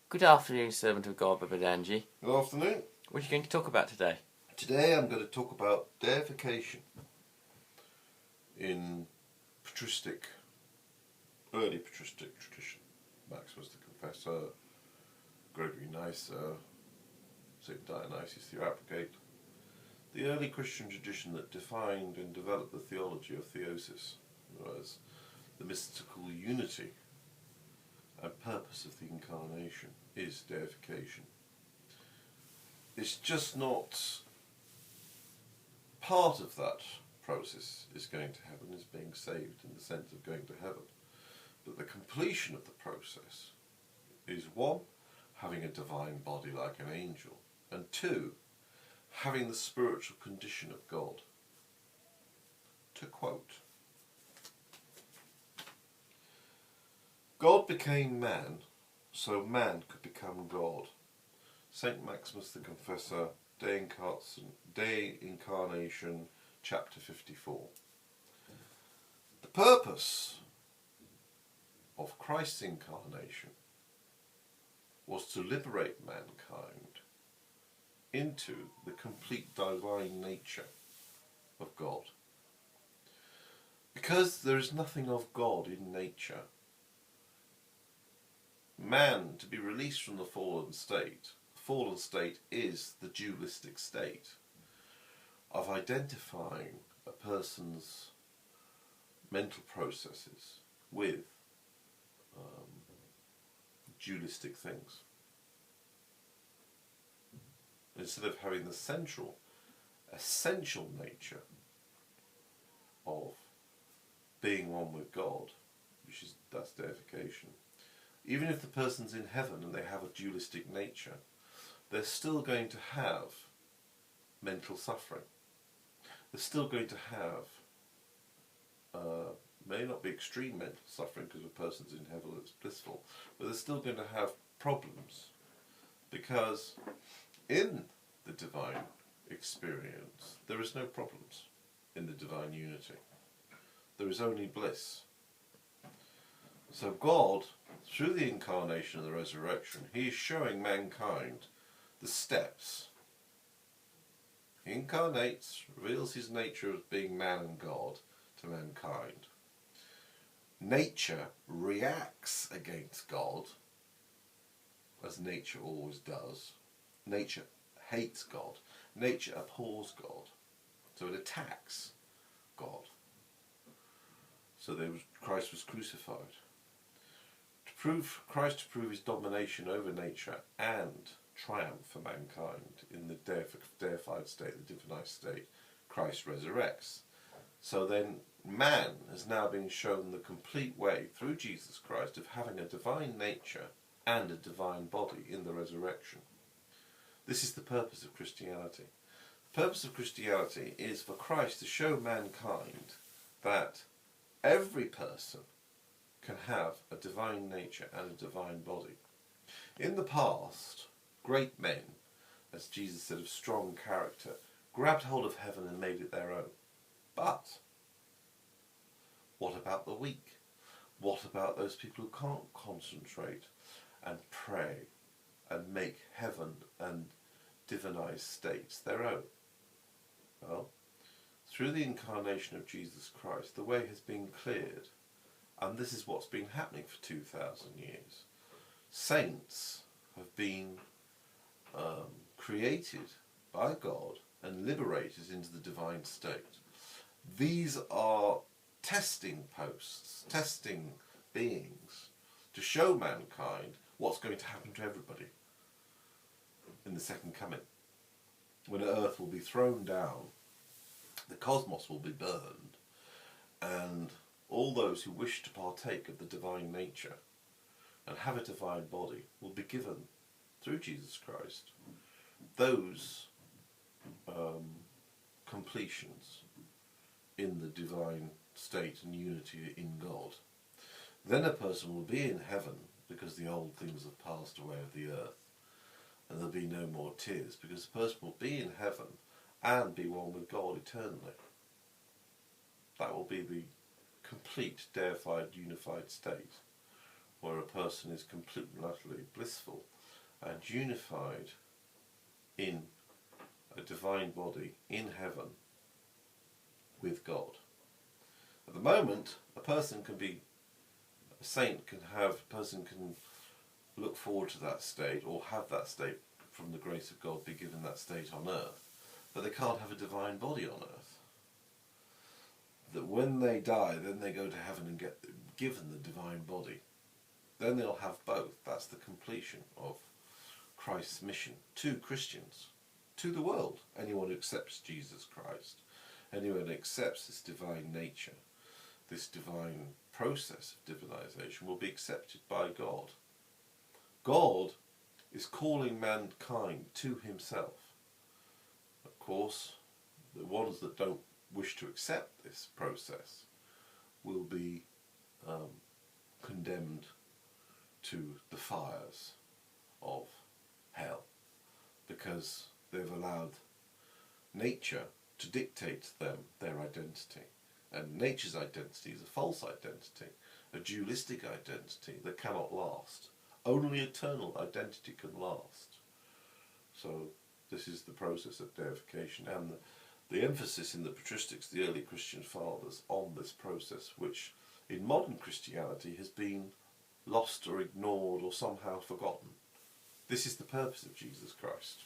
Good afternoon, servant of God, Babadanji. Good afternoon. What are you going to talk about today? Today I'm going to talk about deification in patristic, early patristic tradition. Maximus the Confessor, Gregory Nyssa, St Dionysius the Applicate. The early Christian tradition that defined and developed the theology of Theosis, as the mystical unity and purpose of the incarnation, is deification. It's just not part of that process is going to heaven, is being saved in the sense of going to heaven. But the completion of the process is one, having a divine body like an angel, and two, having the spiritual condition of God. To quote, God became man, so man could become God. St Maximus the Confessor, De Incarnation, chapter 54. The purpose of Christ's incarnation was to liberate mankind into the complete divine nature of God. Because there is nothing of God in nature, man, to be released from the fallen state is the dualistic state of identifying a person's mental processes with dualistic things. Instead of having the central, essential nature of being one with God, that's deification. Even if the person's in heaven and they have a dualistic nature, they're still going to have mental suffering. They're still going to have, may not be extreme mental suffering because a person's in heaven that's blissful, but they're still going to have problems because in the divine experience there is no problems. In the divine unity there is only bliss. So God, through the incarnation and the resurrection, he is showing mankind the steps. He incarnates, reveals his nature as being man and God to mankind. Nature reacts against God, as nature always does. Nature hates God. Nature abhors God. So it attacks God. So Christ was crucified. Christ to prove his domination over nature and triumph for mankind in the deified state, the divinized state, Christ resurrects. So then man has now been shown the complete way through Jesus Christ of having a divine nature and a divine body in the resurrection. This is the purpose of Christianity. The purpose of Christianity is for Christ to show mankind that every person can have a divine nature and a divine body. In the past, great men, as Jesus said, of strong character, grabbed hold of heaven and made it their own. But what about the weak? What about those people who can't concentrate and pray and make heaven and divinized states their own? Well, through the incarnation of Jesus Christ, the way has been cleared. And this is what's been happening for 2,000 years. Saints have been created by God and liberated into the divine state. These are testing posts, testing beings to show mankind what's going to happen to everybody in the second coming. When earth will be thrown down, the cosmos will be burned, and all those who wish to partake of the divine nature and have a divine body will be given, through Jesus Christ, those completions in the divine state and unity in God. Then a person will be in heaven because the old things have passed away of the earth, and there'll be no more tears because the person will be in heaven and be one with God eternally. That will be the complete deified, unified state, where a person is completely and utterly blissful and unified in a divine body in heaven with God. At the moment, a person can be, a saint can have, a person can look forward to that state or have that state from the grace of God, be given that state on earth, but they can't have a divine body on earth. That when they die, then they go to heaven and get given the divine body. Then they'll have both. That's the completion of Christ's mission to Christians, to the world. Anyone who accepts Jesus Christ, anyone who accepts this divine nature, this divine process of divinization will be accepted by God. God is calling mankind to himself. Of course, the ones that don't wish to accept this process will be condemned to the fires of hell, because they've allowed nature to dictate to them their identity. And nature's identity is a false identity, a dualistic identity that cannot last. Only eternal identity can last. So this is the process of deification, and the emphasis in the Patristics, the early Christian fathers, on this process, which in modern Christianity has been lost or ignored or somehow forgotten. This is the purpose of Jesus Christ.